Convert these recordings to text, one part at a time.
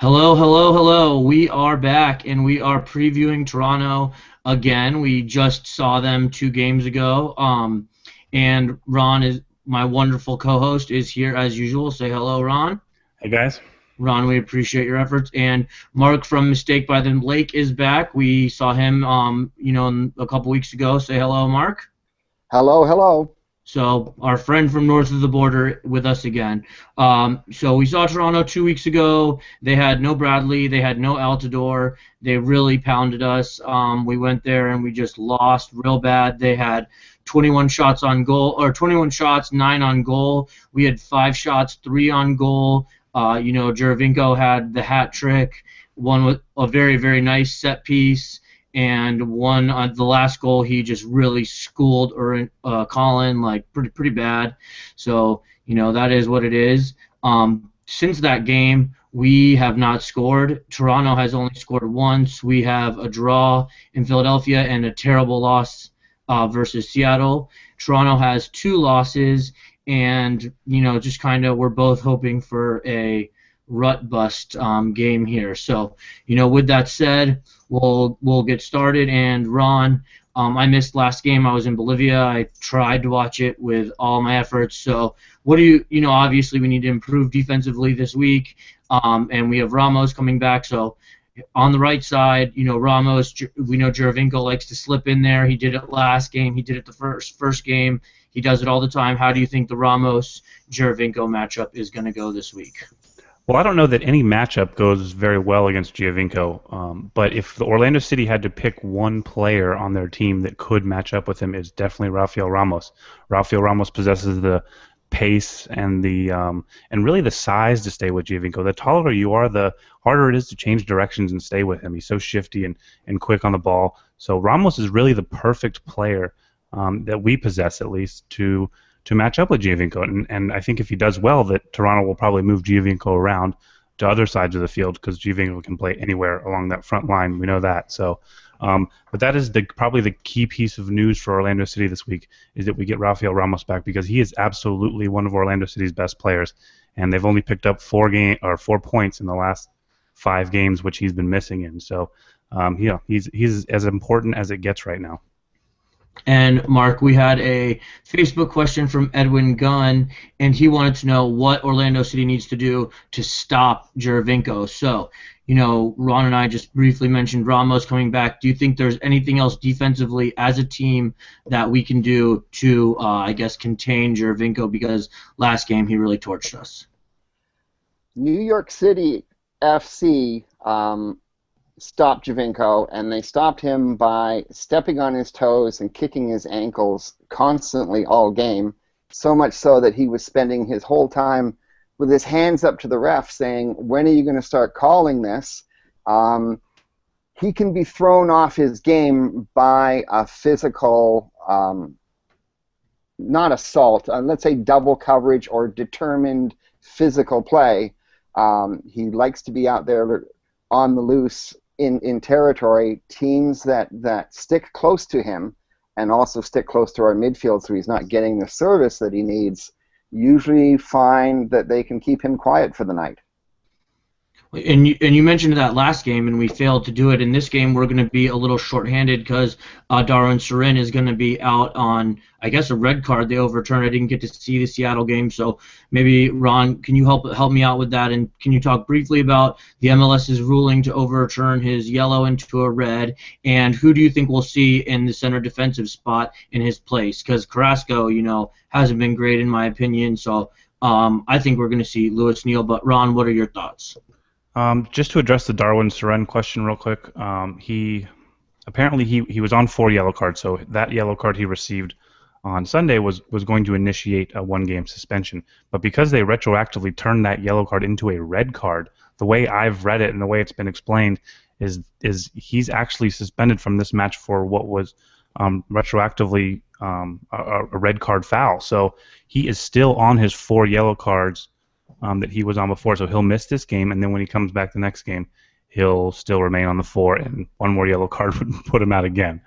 Hello, hello, hello. We are back and we are previewing Toronto again. We just saw them 2 games ago. And Ron is my wonderful co-host is here as usual. Say hello, Ron. Hey guys. Ron, we appreciate your efforts. And Mark from Mistake by the Lake is back. We saw him, a couple weeks ago. Say hello, Mark. Hello, hello. So our friend from north of the border with us again. So we saw Toronto 2 weeks ago. They had no Bradley. They had no Altidore. They really pounded us. We went there and we just lost real bad. They had 21 shots on goal, or 21 shots, 9 on goal. We had 5 shots, 3 on goal. Juravinko had the hat trick, one with a very, very nice set piece, and one on the last goal he just really schooled Colin like pretty bad. So that is what it is. Since that game we have not scored. Toronto has only scored once. We have a draw in Philadelphia and a terrible loss versus Seattle. Toronto has 2 losses, and just kind of we're both hoping for a rut bust game here. So, with that said, we'll get started. And Ron, I missed last game. I was in Bolivia. I tried to watch it with all my efforts. So, what do obviously we need to improve defensively this week, and we have Ramos coming back. So, on the right side, Ramos, we know Juravinko likes to slip in there. He did it last game. He did it the first game. He does it all the time. How do you think the Ramos-Juravinko matchup is going to go this week? Well, I don't know that any matchup goes very well against Giovinco, but if the Orlando City had to pick one player on their team that could match up with him, it's definitely Rafael Ramos. Rafael Ramos possesses the pace and and really the size to stay with Giovinco. The taller you are, the harder it is to change directions and stay with him. He's so shifty and quick on the ball. So Ramos is really the perfect player that we possess, at least, to match up with Giovinco. And I think if he does well, that Toronto will probably move Giovinco around to other sides of the field because Giovinco can play anywhere along that front line. We know that. So, but that is probably the key piece of news for Orlando City this week is that we get Rafael Ramos back because he is absolutely one of Orlando City's best players, and they've only picked up 4 points in the last 5 games, which he's been missing in. So, he's as important as it gets right now. And Mark, we had a Facebook question from Edwin Gunn, and he wanted to know what Orlando City needs to do to stop Juravinko. So, Ron and I just briefly mentioned Ramos coming back. Do you think there's anything else defensively as a team that we can do to, contain Juravinko? Because last game he really torched us. New York City FC stopped Giovinco, and they stopped him by stepping on his toes and kicking his ankles constantly all game, so much so that he was spending his whole time with his hands up to the ref saying, when are you going to start calling this? He can be thrown off his game by a physical, not assault, let's say double coverage or determined physical play. He likes to be out there on the loose in territory. Teams that stick close to him and also stick close to our midfield so he's not getting the service that he needs usually find that they can keep him quiet for the night. And you mentioned that last game, and we failed to do it. In this game, we're going to be a little shorthanded because Darwins is going to be out on, I guess, a red card they overturned. I didn't get to see the Seattle game, so maybe, Ron, can you help me out with that? And can you talk briefly about the MLS's ruling to overturn his yellow into a red, and who do you think we'll see in the center defensive spot in his place? Because Carrasco, hasn't been great in my opinion, so I think we're going to see Lewis Neal. But, Ron, what are your thoughts? Just to address the Darwin question real quick, he was on 4 yellow cards, so that yellow card he received on Sunday was going to initiate a 1-game suspension. But because they retroactively turned that yellow card into a red card, the way I've read it and the way it's been explained is he's actually suspended from this match for what was retroactively a red card foul. So he is still on his 4 yellow cards that he was on before, so he'll miss this game, and then when he comes back the next game, he'll still remain on the 4, and one more yellow card would put him out again.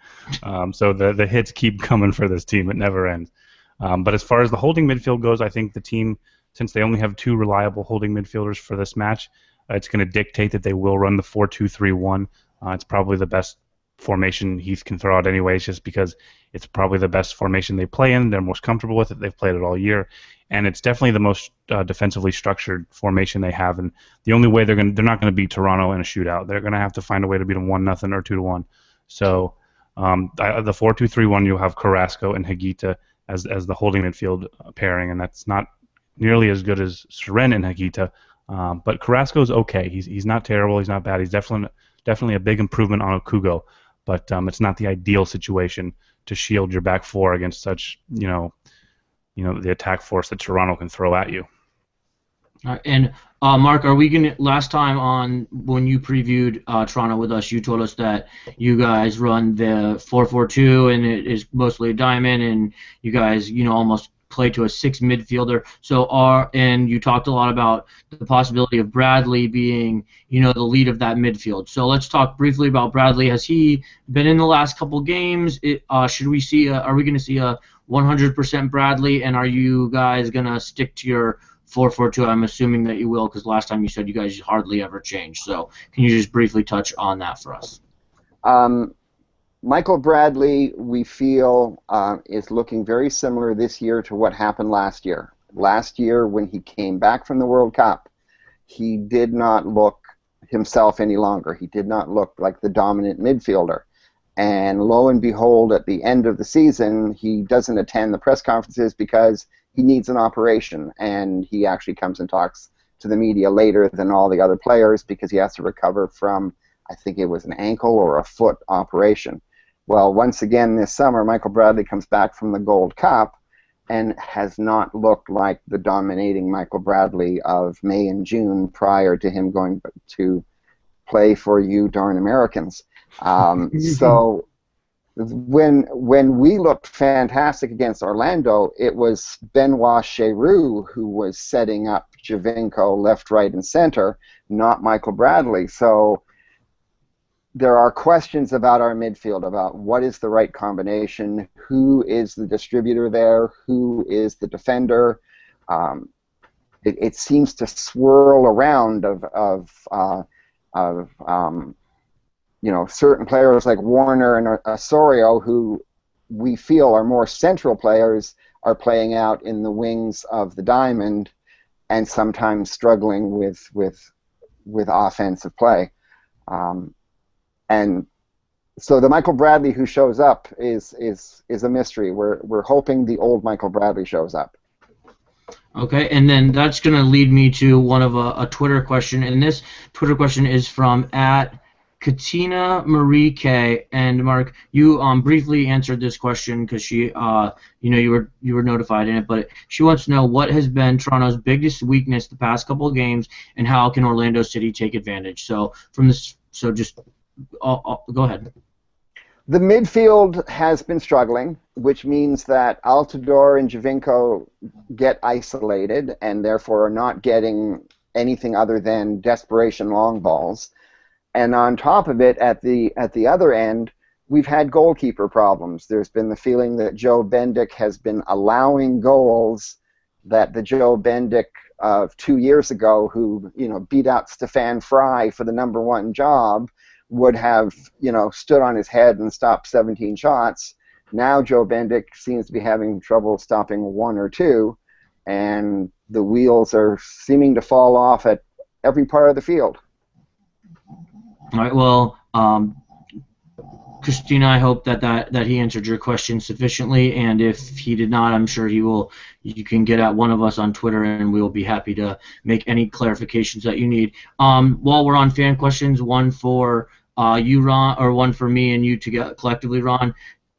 So the hits keep coming for this team; it never ends. But as far as the holding midfield goes, I think the team, since they only have 2 reliable holding midfielders for this match, It's going to dictate that they will run the 4-2-3-1. It's probably the best formation Heath can throw out anyways, just because it's probably the best formation they play in. They're most comfortable with it. They've played it all year, and it's definitely the most defensively structured formation they have. And the only way they're not going to beat Toronto in a shootout. They're going to have to find a way to beat them 1-0 or 2-1. So the 4-2-3-1, you'll have Carrasco and Higuita as the holding midfield pairing, and that's not nearly as good as Seren and Higuita. But Carrasco's okay. He's not terrible. He's not bad. He's definitely a big improvement on Okugo. But it's not the ideal situation to shield your back four against such, the attack force that Toronto can throw at you. All right, and Mark, are we gonna? Last time on when you previewed Toronto with us, you told us that you guys run the 4-4-2, and it is mostly a diamond, and you guys, almost play to a 6 midfielder. And you talked a lot about the possibility of Bradley being, the lead of that midfield. So let's talk briefly about Bradley. Has he been in the last couple games? Are we going to see a 100% Bradley? And are you guys going to stick to your 4-4-2? I'm assuming that you will, because last time you said you guys hardly ever change. So can you just briefly touch on that for us? Michael Bradley, we feel, is looking very similar this year to what happened last year. Last year, when he came back from the World Cup, he did not look himself any longer. He did not look like the dominant midfielder. And lo and behold, at the end of the season, he doesn't attend the press conferences because he needs an operation. And he actually comes and talks to the media later than all the other players because he has to recover from, I think it was an ankle or a foot operation. Well, once again this summer, Michael Bradley comes back from the Gold Cup and has not looked like the dominating Michael Bradley of May and June prior to him going to play for you darn Americans. So when we looked fantastic against Orlando, it was Benoit Cheroux who was setting up Giovinco left, right, and center, not Michael Bradley. So there are questions about our midfield, about what is the right combination, who is the distributor there, who is the defender. It seems to swirl around of certain players like Warner and Osorio, who we feel are more central players, are playing out in the wings of the diamond and sometimes struggling with offensive play. And so the Michael Bradley who shows up is a mystery. We're hoping the old Michael Bradley shows up. Okay, and then that's going to lead me to one of a Twitter question, and this Twitter question is from Katina Marie K. And Mark, you briefly answered this question because she, you were notified in it, but she wants to know what has been Toronto's biggest weakness the past couple of games, and how can Orlando City take advantage? So just. Go ahead. The midfield has been struggling, which means that Altidore and Giovinco get isolated and therefore are not getting anything other than desperation long balls. And on top of it, at the other end, we've had goalkeeper problems. There's been the feeling that Joe Bendik has been allowing goals that the Joe Bendik of 2 years ago, who beat out Stefan Fry for the #1 job, would have, stood on his head and stopped 17 shots. Now Joe Bendik seems to be having trouble stopping 1 or 2, and the wheels are seeming to fall off at every part of the field. All right, well, Christina, I hope that he answered your question sufficiently, and if he did not, I'm sure he will. You can get at one of us on Twitter, and we will be happy to make any clarifications that you need. While we're on fan questions, one for you, Ron, or one for me and you together collectively, Ron.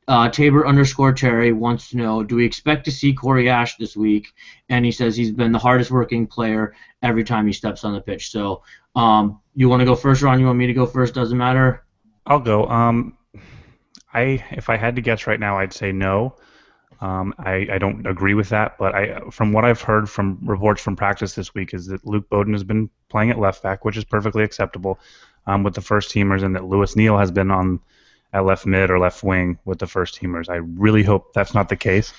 Tabor_Terry wants to know, do we expect to see Corey Ashe this week? And he says he's been the hardest working player every time he steps on the pitch. So you want to go first, Ron? You want me to go first? Doesn't matter. I'll go. If I had to guess right now, I'd say no. I don't agree with that, but from what I've heard from reports from practice this week is that Luke Bowden has been playing at left back, which is perfectly acceptable with the first teamers, and that Lewis Neal has been on at left mid or left wing with the first teamers. I really hope that's not the case.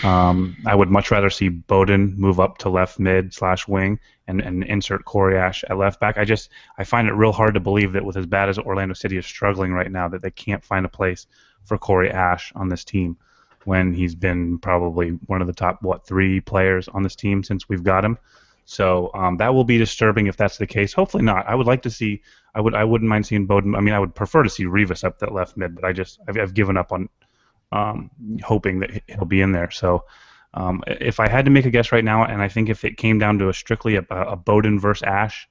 I would much rather see Bowden move up to left mid / wing and insert Corey Ashe at left back. I find it real hard to believe that with as bad as Orlando City is struggling right now, that they can't find a place for Corey Ashe on this team when he's been probably one of the top 3 players on this team since we've got him. So that will be disturbing if that's the case. Hopefully not. I would like to see. I wouldn't mind seeing Bowden. I mean, I would prefer to see Rivas up that left mid, but I've given up on hoping that he'll be in there. So if I had to make a guess right now, and I think if it came down to strictly a Bowden versus Ashe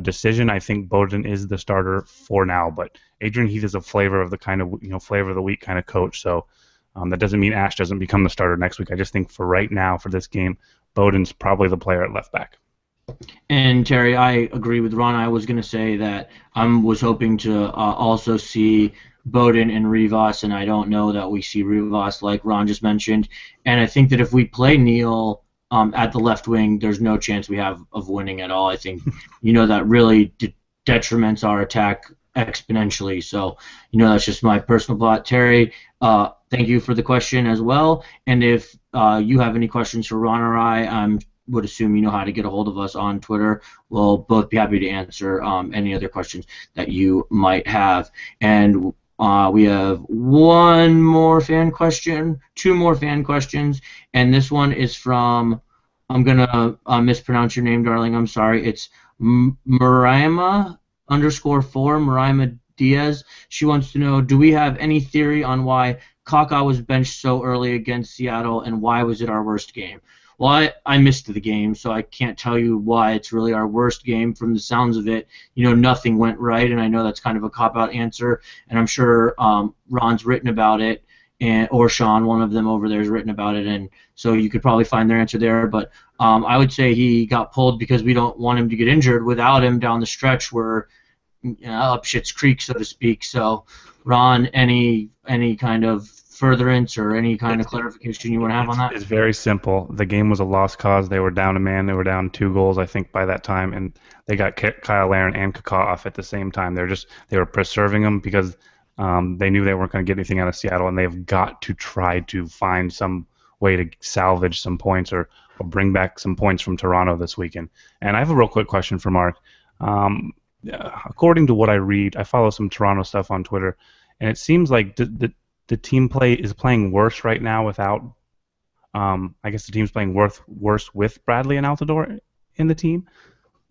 decision, I think Bowden is the starter for now. But Adrian Heath is a flavor of the kind of flavor of the week kind of coach. So that doesn't mean Ashe doesn't become the starter next week. I just think for right now, for this game, Bowden's probably the player at left back. And Terry, I agree with Ron. I was going to say that I was hoping to also see Bowden and Rivas, and I don't know that we see Rivas like Ron just mentioned. And I think that if we play Neal at the left wing, there's no chance we have of winning at all. I think that really detriments our attack exponentially. So that's just my personal thought. Terry, thank you for the question as well. And if you have any questions for Ron or I would assume you know how to get a hold of us on Twitter. We'll both be happy to answer any other questions that you might have. And we have one more fan question, 2 more fan questions, and this one is from, I'm going to mispronounce your name, darling, I'm sorry. It's Maraima _4, Maraima Diaz. She wants to know, do we have any theory on why Kaká was benched so early against Seattle, and why was it our worst game? Well, I missed the game, so I can't tell you why it's really our worst game. From the sounds of it, nothing went right, and I know that's kind of a cop-out answer, and I'm sure Ron's written about it, or Sean, one of them over there, has written about it, and so you could probably find their answer there. But I would say he got pulled because we don't want him to get injured. Without him down the stretch, we're up shit's creek, so to speak. So, Ron, any kind of furtherance or any kind of clarification you want to have on that? It's very simple. The game was a lost cause. They were down a man. They were down 2 goals, I think, by that time, and they got Kyle Larin and Kaká off at the same time. They were preserving them because they knew they weren't going to get anything out of Seattle, and they've got to try to find some way to salvage some points or bring back some points from Toronto this weekend. And I have a real quick question for Mark. According to what I read, I follow some Toronto stuff on Twitter, and it seems like the team is playing worse right now without. I guess the team's playing worse with Bradley and Altidore in the team.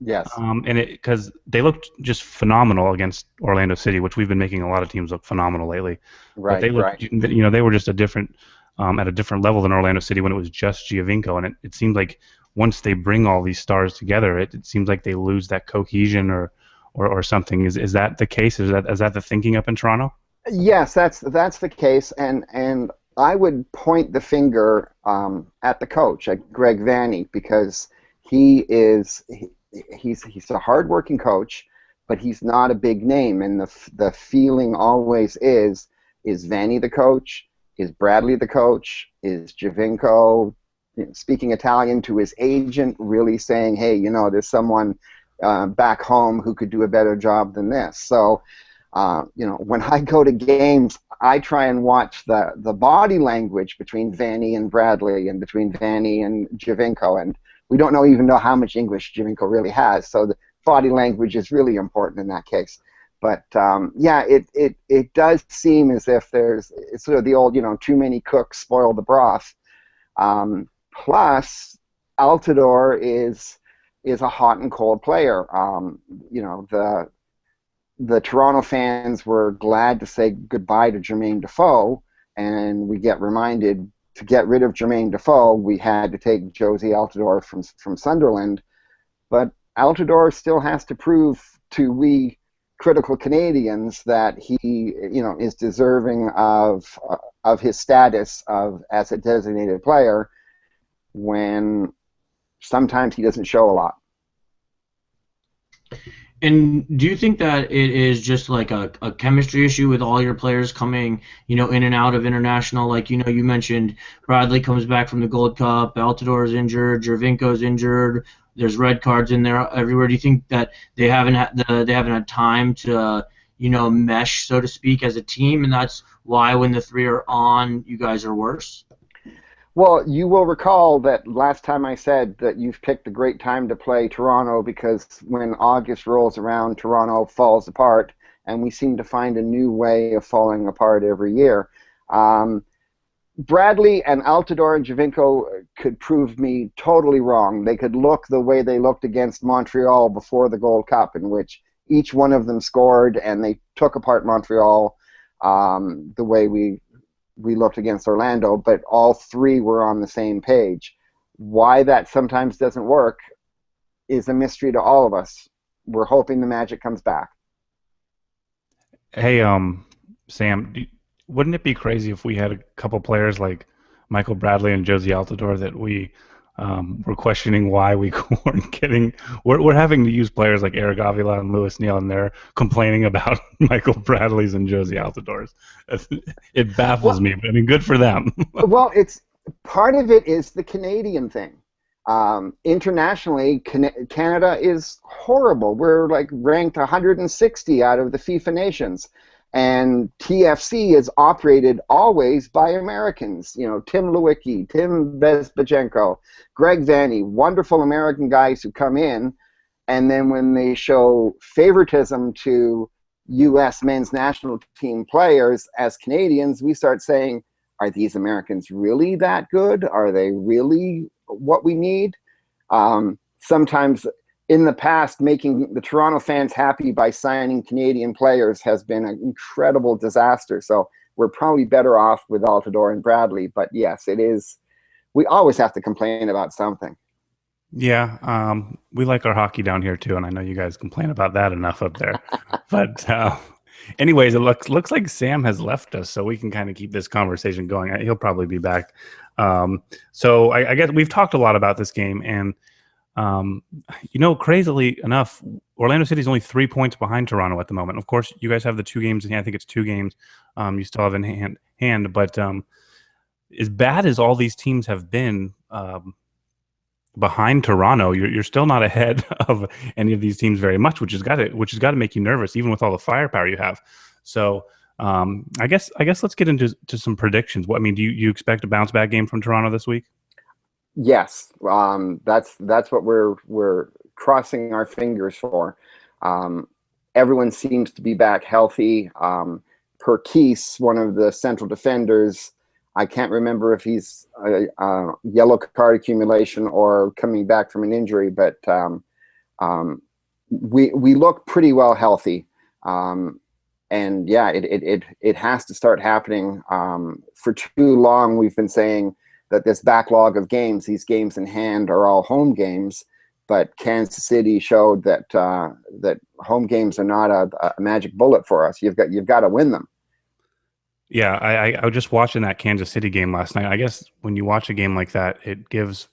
Yes. And because they looked just phenomenal against Orlando City, which we've been making a lot of teams look phenomenal lately. Right. But they looked, they were just at a different level than Orlando City when it was just Giovinco, and it seemed like once they bring all these stars together, it seems like they lose that cohesion or something. Is that the case? Is that the thinking up in Toronto? Yes, that's the case, and I would point the finger at the coach, at Greg Vanney, because he's a hardworking coach, but he's not a big name, and the feeling always is Vanney the coach? Is Bradley the coach? Is Giovinco speaking Italian to his agent, really saying, hey, there's someone back home who could do a better job than this? So. When I go to games, I try and watch the body language between Vanney and Bradley and between Vanney and Giovinco, and we don't even know how much English Giovinco really has, so the body language is really important in that case. But it does seem as if it's sort of the old, too many cooks spoil the broth. Plus, Altidore is a hot and cold player. The Toronto fans were glad to say goodbye to Jermaine Defoe, and we get reminded to get rid of Jermaine Defoe, we had to take Josie Altidore from Sunderland. But Altidore still has to prove to we critical Canadians that he, is deserving of his status as a designated player, when sometimes he doesn't show a lot. And do you think that it is just like a chemistry issue with all your players coming, in and out of international? Like, you mentioned Bradley comes back from the Gold Cup, Altidore's injured, Giovinco's injured, there's red cards in there everywhere. Do you think that they haven't had time to, mesh, so to speak, as a team, and that's why when the 3 are on, you guys are worse? Well, you will recall that last time I said that you've picked a great time to play Toronto because when August rolls around, Toronto falls apart, and we seem to find a new way of falling apart every year. Um, Bradley and Altidore and Giovinco could prove me totally wrong. They could look the way they looked against Montreal before the Gold Cup, in which each one of them scored, and they took apart Montreal the way we looked against Orlando, but all three were on the same page. Why that sometimes doesn't work is a mystery to all of us. We're hoping the magic comes back. Hey, Sam, wouldn't it be crazy if we had a couple players like Michael Bradley and Josie Altidore that we were questioning why we weren't getting? We're having to use players like Eric Avila and Lewis Neal, and they're complaining about Michael Bradley's and Josie Altidore's. It baffles me, but I mean, good for them. Well, it's part of it is the Canadian thing. Internationally, Canada is horrible. We're like ranked 160 out of the FIFA nations. And TFC is operated always by Americans. You know, Tim Lewicki, Tim Bezbajenko, Greg Vanny, wonderful American guys who come in, and then when they show favoritism to U.S. men's national team players as Canadians, we start saying, are these Americans really that good? Are they really what we need? Sometimes in the past, making the Toronto fans happy by signing Canadian players has been an incredible disaster. So we're probably better off with Altidore and Bradley. But yes, it is. We always have to complain about something. Yeah, we like our hockey down here too, and I know you guys complain about that enough up there. But anyways, it looks like Sam has left us, so we can kind of keep this conversation going. He'll probably be back. So I guess we've talked a lot about this game, and crazily enough, Orlando City is only 3 points behind Toronto at the moment. Of course, you guys have the 2 games in hand. I think it's 2 games you still have in hand. But as bad as all these teams have been behind Toronto, you're still not ahead of any of these teams very much, which has got to make you nervous, even with all the firepower you have. So I guess let's get into some predictions. Do you expect a bounce back game from Toronto this week? Yes, that's what we're crossing our fingers for. Everyone seems to be back healthy. Perkis, one of the central defenders, I can't remember if he's a yellow card accumulation or coming back from an injury, but we look pretty well healthy. And yeah, it has to start happening. For too long, we've been saying that this backlog of games, these games in hand, are all home games. But Kansas City showed that that home games are not a magic bullet for us. You've got to win them. Yeah, I was just watching that Kansas City game last night. I guess when you watch a game like that, it gives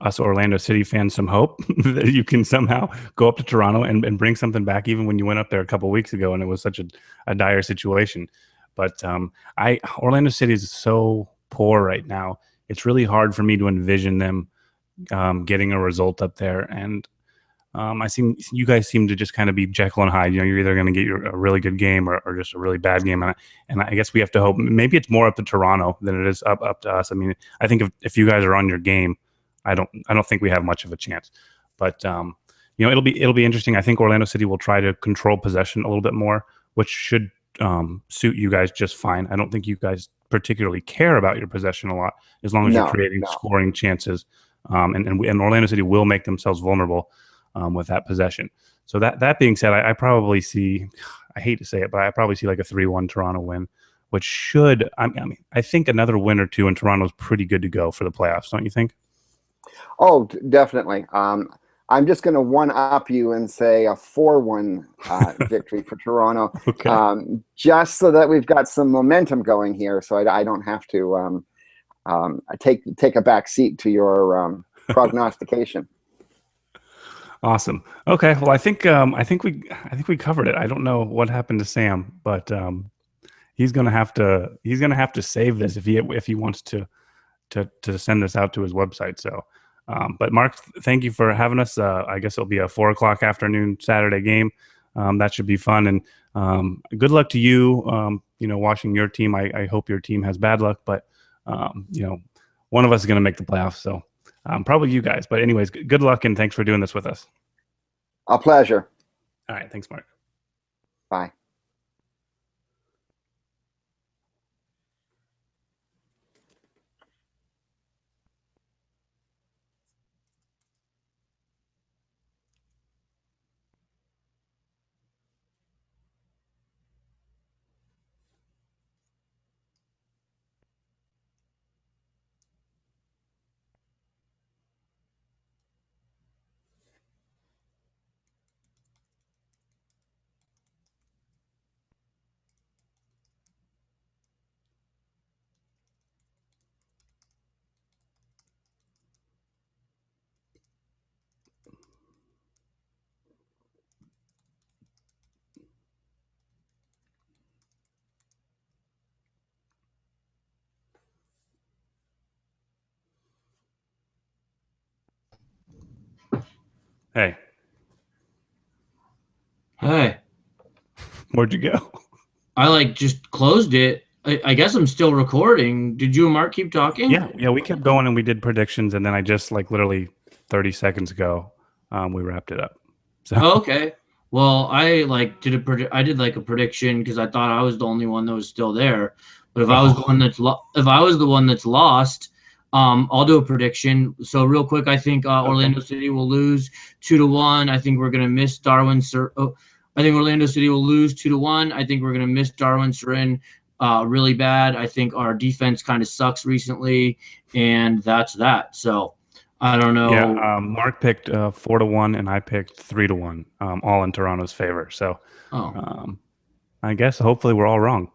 us Orlando City fans some hope that you can somehow go up to Toronto and bring something back, even when you went up there a couple of weeks ago and it was such a dire situation. But Orlando City is so poor right now. It's really hard for me to envision them getting a result up there. And you guys seem to just kind of be Jekyll and Hyde. You're either going to get a really good game or just a really bad game. And I guess we have to hope maybe it's more up to Toronto than it is up to us. I mean, I think if you guys are on your game, I don't think we have much of a chance. But it'll be interesting. I think Orlando City will try to control possession a little bit more, which should suit you guys just fine. I don't think you guys particularly care about your possession a lot, as long as you're creating scoring chances. And Orlando City will make themselves vulnerable with that possession. So that being said, I probably see, I hate to say it, but I probably see like a 3-1 Toronto win, which should, I think another win or two and Toronto's pretty good to go for the playoffs, don't you think? Oh, definitely. I'm just going to one-up you and say a 4-1 victory for Toronto, okay. Just so that we've got some momentum going here, so I don't have to take a back seat to your prognostication. Awesome. Okay. Well, I think we covered it. I don't know what happened to Sam, but he's gonna have to save this if he wants to send this out to his website. So, but Mark, thank you for having us. I guess it'll be a 4:00 afternoon Saturday game. That should be fun, and good luck to you. Watching your team. I hope your team has bad luck, but one of us is going to make the playoffs. So probably you guys. But anyways, good luck and thanks for doing this with us. A pleasure. All right. Thanks, Mark. Bye. Hey, Hey, where'd you go? I just closed it. I guess I'm still recording. Did you and Mark keep talking? Yeah, we kept going and we did predictions, and then I just literally 30 seconds ago, we wrapped it up. So Oh, okay. Well, I did a prediction because I thought I was the only one that was still there. But if I was the one if I was the one that's lost, I'll do a prediction. So real quick, I think Orlando City will lose 2-1. I think we're gonna miss Darwin. I think Orlando City will lose 2-1. I think we're gonna miss Darwin Surin really bad. I think our defense kind of sucks recently, and that's that. So I don't know. Yeah, Mark picked 4-1 and I picked 3-1, all in Toronto's favor. So I guess hopefully we're all wrong.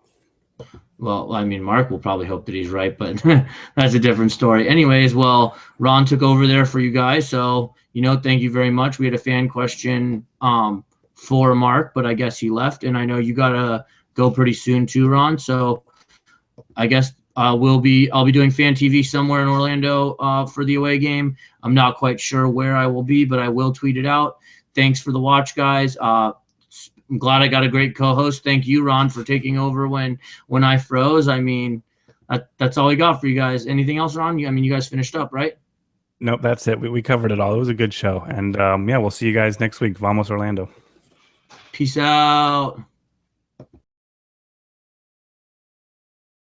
Well, I mean, Mark will probably hope that he's right, but that's a different story. Anyways, well, Ron took over there for you guys, so thank you very much. We had a fan question for Mark, but I guess he left, and I know you gotta go pretty soon too, Ron. So I guess I'll be doing fan TV somewhere in Orlando for the away game. I'm not quite sure where I will be, but I will tweet it out. Thanks for the watch, guys. I'm glad I got a great co-host. Thank you, Ron, for taking over when I froze. I mean, that's all we got for you guys. Anything else, Ron? I mean, you guys finished up, right? Nope, that's it. We covered it all. It was a good show. And yeah, we'll see you guys next week. Vamos Orlando. Peace out.